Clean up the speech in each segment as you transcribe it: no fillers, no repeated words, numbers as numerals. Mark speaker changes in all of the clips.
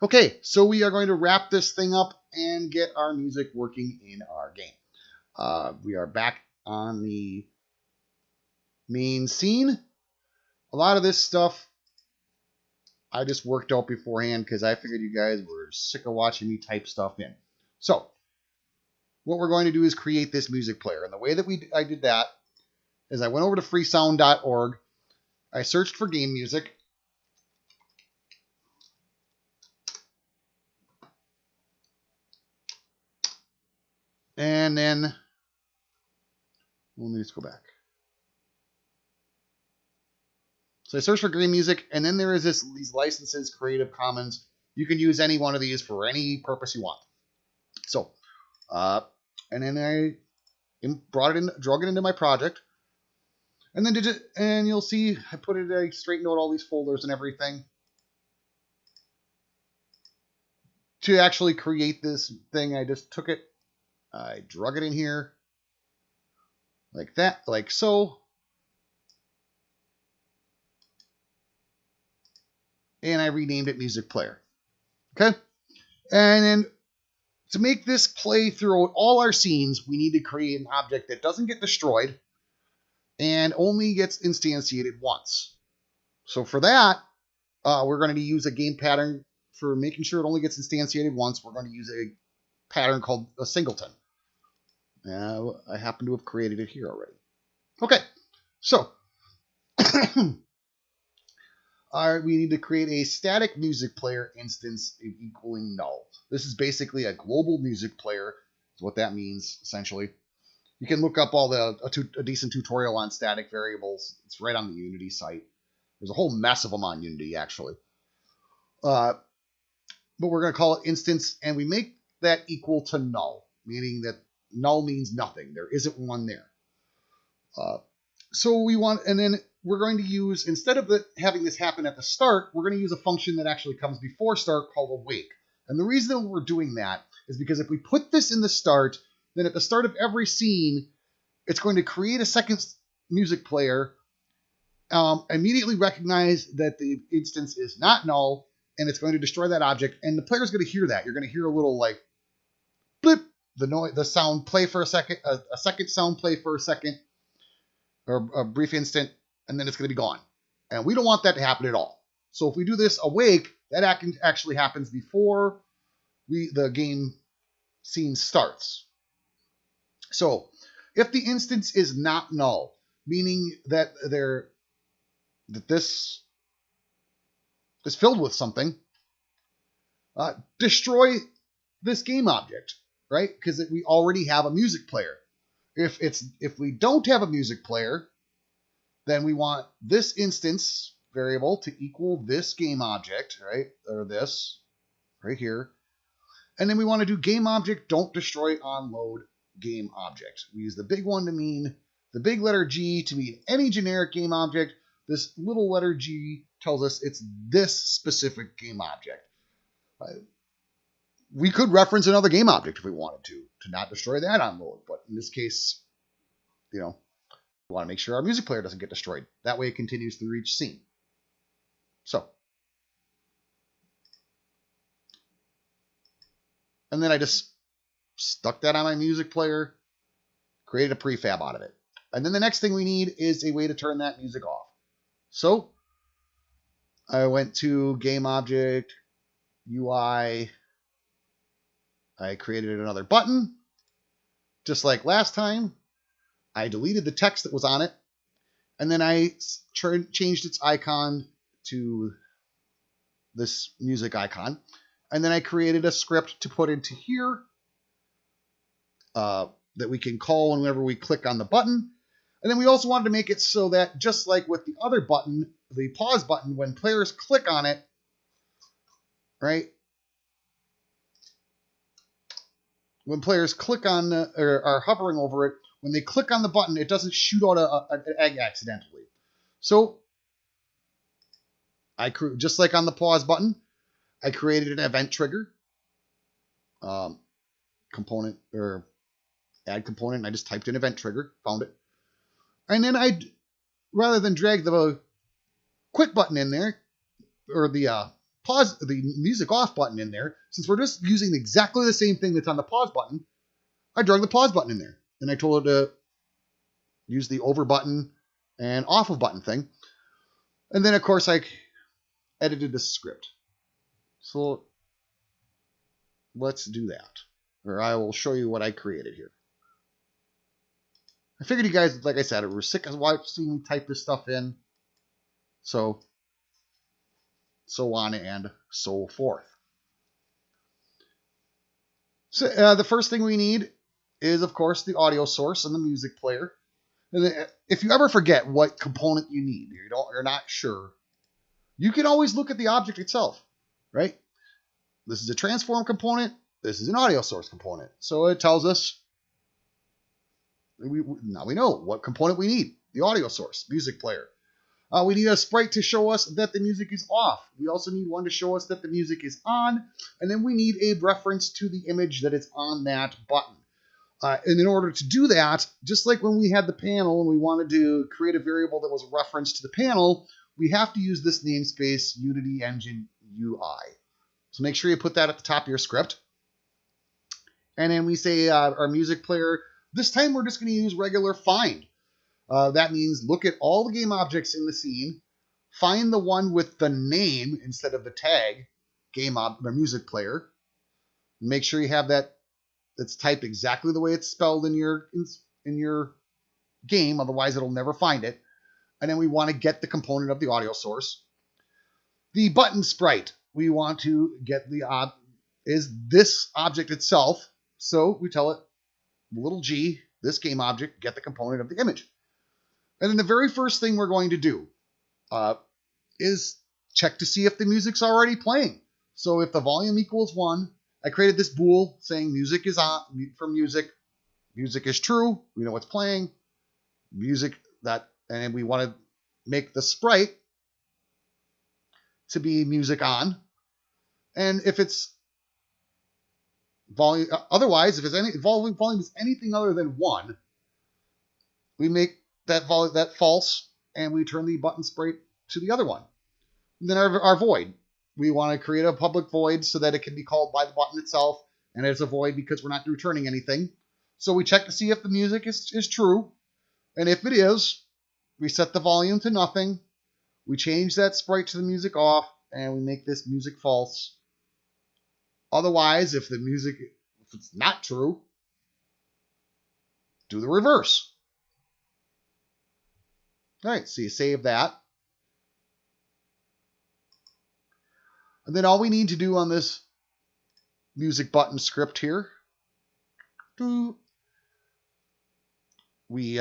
Speaker 1: Okay, so we are going to wrap this thing up and get our music working in our game. We are back on the main scene. A lot of this stuff I just worked out beforehand because I figured you guys were sick of watching me type stuff in. So what we're going to do is create this music player. And the way that I did that is I went over to freesound.org. I searched for game music. And then, let me just go back. So I searched for game music, and then there is these licenses, Creative Commons. You can use any one of these for any purpose you want. So, and then I brought it in, drug it into my project, and then and you'll see I put it, I straightened out all these folders and everything to actually create this thing. I just took it, I drug it in here like that, like so. And I renamed it Music Player. Okay? And then to make this play throughout all our scenes, we need to create an object that doesn't get destroyed and only gets instantiated once. So for that, we're going to use a game pattern for making sure it only gets instantiated once. We're going to use a pattern called a singleton. I happen to have created it here already. Okay, so we need to create a static music player instance equaling null. This is basically a global music player, is what that means, essentially. You can look up a decent tutorial on static variables. It's right on the Unity site. There's a whole mess of them on Unity, actually. But we're going to call it instance, and we make that equal to null, meaning that null means nothing. There isn't one there. So we want, and then we're going to use, instead of having this happen at the start, we're going to use a function that actually comes before start called awake. And the reason we're doing that is because if we put this in the start, then at the start of every scene, it's going to create a second music player, immediately recognize that the instance is not null, and it's going to destroy that object, and the player's going to hear that. You're going to hear a little like blip, the sound play for a second, a second sound play for a second, or a brief instant, and then it's going to be gone. And we don't want that to happen at all. So if we do this awake, that actually happens before the game scene starts. So if the instance is not null, meaning that this is filled with something, destroy this game object, right? Because we already have a music player. If we don't have a music player, then we want this instance variable to equal this game object, right? Or this right here. And then we want to do game object don't destroy on load game object. We use the big one to mean the big letter G to mean any generic game object. This little letter G tells us it's this specific game object. We could reference another game object if we wanted to not destroy that on load. But in this case, we want to make sure our music player doesn't get destroyed. That way it continues through each scene. So. And then I just stuck that on my music player, created a prefab out of it. And then the next thing we need is a way to turn that music off. So I went to game object, UI. I created another button. Just like last time, I deleted the text that was on it. And then I changed its icon to this music icon. And then I created a script to put into here that we can call whenever we click on the button. And then we also wanted to make it so that just like with the other button, the pause button, when players click on it, right? When players click on or are hovering over it, when they click on the button, it doesn't shoot out an egg accidentally. So just like on the pause button, I created an event trigger component or add component. And I just typed in event trigger, found it. And then rather than drag the quit button in there or the the music off button in there, since we're just using exactly the same thing that's on the pause button, I drug the pause button in there. And I told it to use the over button and off of button thing. And then, of course, I edited the script. So let's do that. Or I will show you what I created here. I figured you guys, like I said, were sick of watching me type this stuff in. So on and so forth. So the first thing we need is, of course, the audio source and the music player. And if you ever forget what component you need, you're not sure, you can always look at the object itself, right? This is a transform component. This is an audio source component. So it tells us, now we know what component we need. The audio source, music player. We need a sprite to show us that the music is off. We also need one to show us that the music is on. And then we need a reference to the image that is on that button. And in order to do that, just like when we had the panel and we wanted to create a variable that was a reference to the panel, we have to use this namespace Unity Engine UI. So make sure you put that at the top of your script. And then we say our music player, this time we're just going to use regular find. That means look at all the game objects in the scene, find the one with the name instead of the tag, the music player. Make sure you have that. It's typed exactly the way it's spelled in your game, otherwise it'll never find it. And then we want to get the component of the audio source. The button sprite we want to get is this object itself. So we tell it, little g, this game object, get the component of the image. And then the very first thing we're going to do is check to see if the music's already playing. So if the volume equals 1, I created this bool saying music is on for music. Music is true. We know what's playing. And we want to make the sprite to be music on. And if it's volume, otherwise, if it's any volume is anything other than 1, we make that false, and we turn the button sprite to the other one. And then our void. We want to create a public void so that it can be called by the button itself, and it's a void because we're not returning anything. So we check to see if the music is true, and if it is, we set the volume to nothing. We change that sprite to the music off, and we make this music false. Otherwise, if it's not true, do the reverse. All right, so you save that. And then all we need to do on this music button script here, we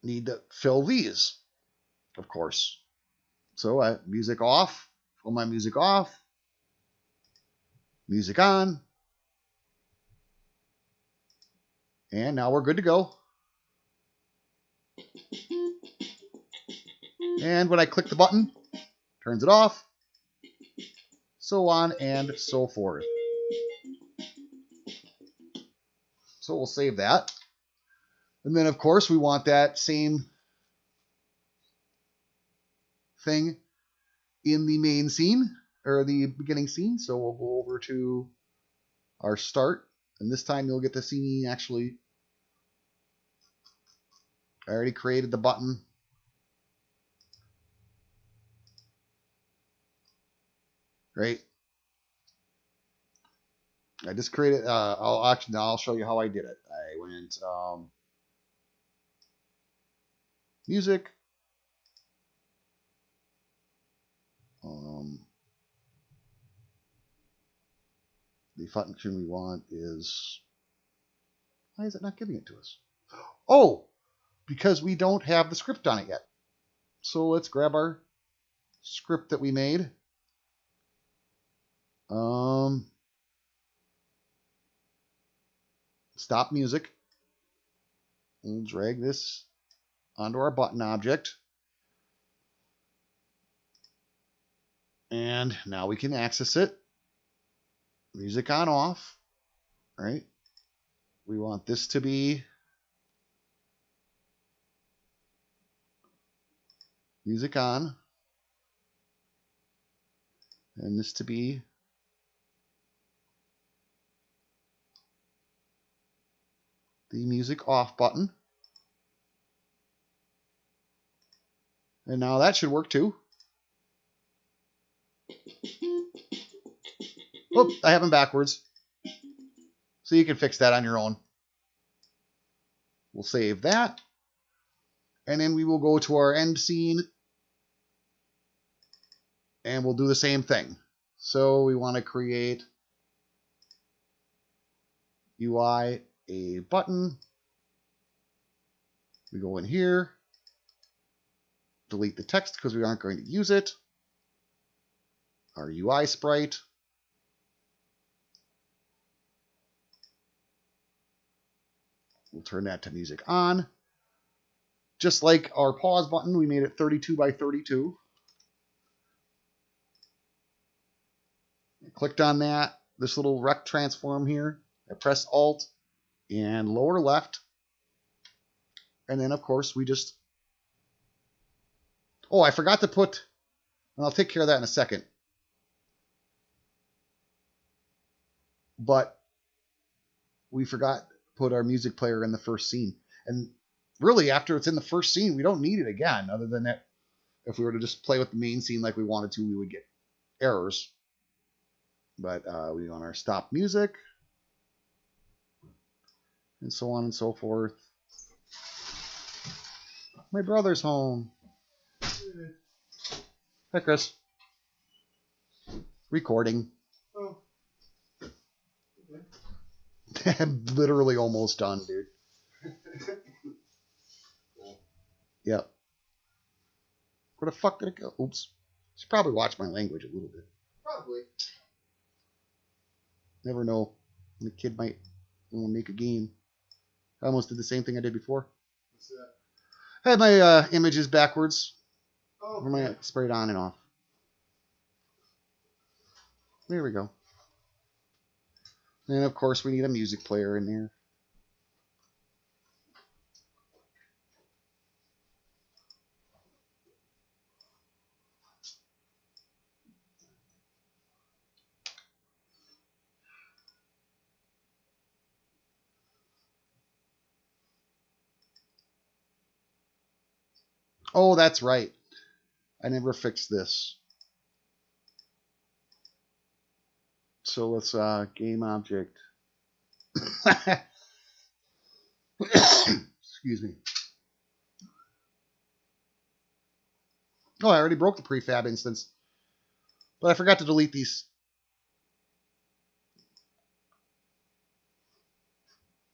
Speaker 1: need to fill these, of course. So music off, fill my music off, music on, and now we're good to go. And when I click the button, turns it off, so on and so forth. So we'll save that. And then, of course, we want that same thing in the main scene, or the beginning scene. So we'll go over to our start, and this time you'll get to see me actually. I already created the button. Right? I just created, I'll show you how I did it. I went, music, the function we want is, why is it not giving it to us? Oh, because we don't have the script on it yet. So let's grab our script that we made. Stop music. We'll drag this onto our button object. And now we can access it. Music on off. Right? We want this to be music on. And this to be the music off button. And now that should work too. Oh, I have them backwards. So you can fix that on your own. We'll save that. And then we will go to our end scene. And we'll do the same thing. So we want to create UI a button. We go in here. Delete the text because we aren't going to use it. Our UI sprite. We'll turn that to music on. Just like our pause button, we made it 32 by 32. I clicked on that, this little rect transform here. I press Alt and lower left. And then, of course, we just... Oh, I forgot to put... And I'll take care of that in a second. But we forgot to put our music player in the first scene. And really, after it's in the first scene, we don't need it again. Other than that, if we were to just play with the main scene like we wanted to, we would get errors. But we want our stop music. And so on and so forth. My brother's home. Hi, Chris. Recording.
Speaker 2: Oh. Okay.
Speaker 1: I'm literally almost done, dude.
Speaker 2: Cool.
Speaker 1: Yep. Where the fuck did it go? Oops. Should probably watch my language a little bit.
Speaker 2: Probably.
Speaker 1: Never know when a kid might make a game. I almost did the same thing I did before.
Speaker 2: What's that?
Speaker 1: I had my images backwards.
Speaker 2: Oh.
Speaker 1: Or my sprayed on and off. There we go. And of course we need a music player in there. Oh, that's right. I never fixed this. So let's game object. Excuse me. Oh, I already broke the prefab instance. But I forgot to delete these.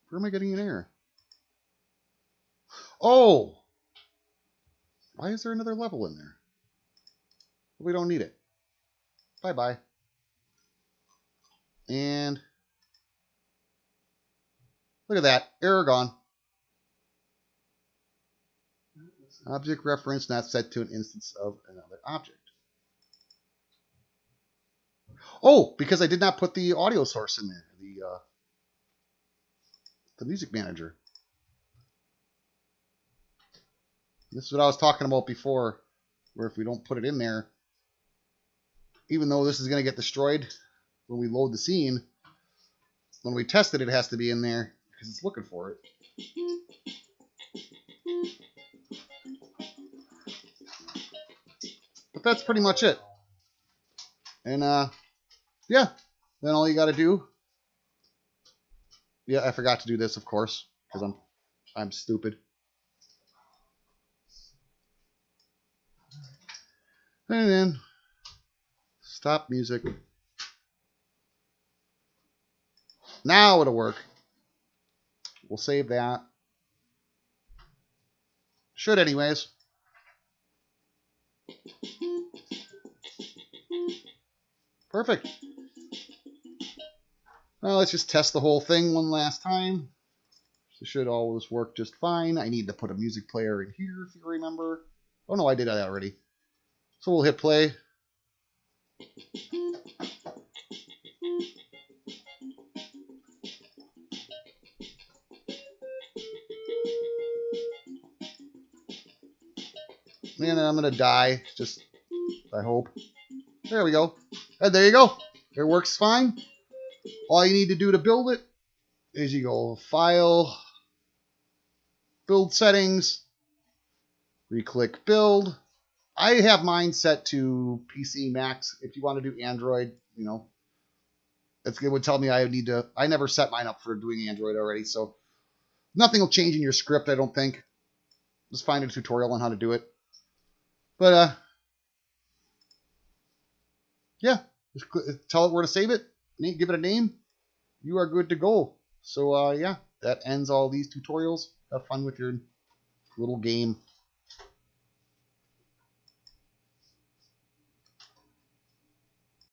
Speaker 1: Where am I getting an error? Oh! Why is there another level in there? We don't need it. Bye-bye. And look at that. Error gone. Object reference not set to an instance of another object. Oh, because I did not put the audio source in there. The music manager. This is what I was talking about before, where if we don't put it in there, even though this is going to get destroyed when we load the scene, when we test it, it has to be in there because it's looking for it. But that's pretty much it. And yeah, then all you got to do. Yeah, I forgot to do this, of course, because I'm stupid. And then stop music. Now it'll work. We'll save that. Should anyways. Perfect. Now let's just test the whole thing one last time. It should always work just fine. I need to put a music player in here if you remember. Oh no, I did that already. So we'll hit play. And I'm going to die, just, I hope. There we go. And there you go. It works fine. All you need to do to build it is you go File, Build Settings, re-click Build. I have mine set to PC Max. If you want to do Android, you know, it would tell me I need to. I never set mine up for doing Android already, so nothing will change in your script, I don't think. Just find a tutorial on how to do it. But yeah, just tell it where to save it, give it a name. You are good to go. So yeah, that ends all these tutorials. Have fun with your little game.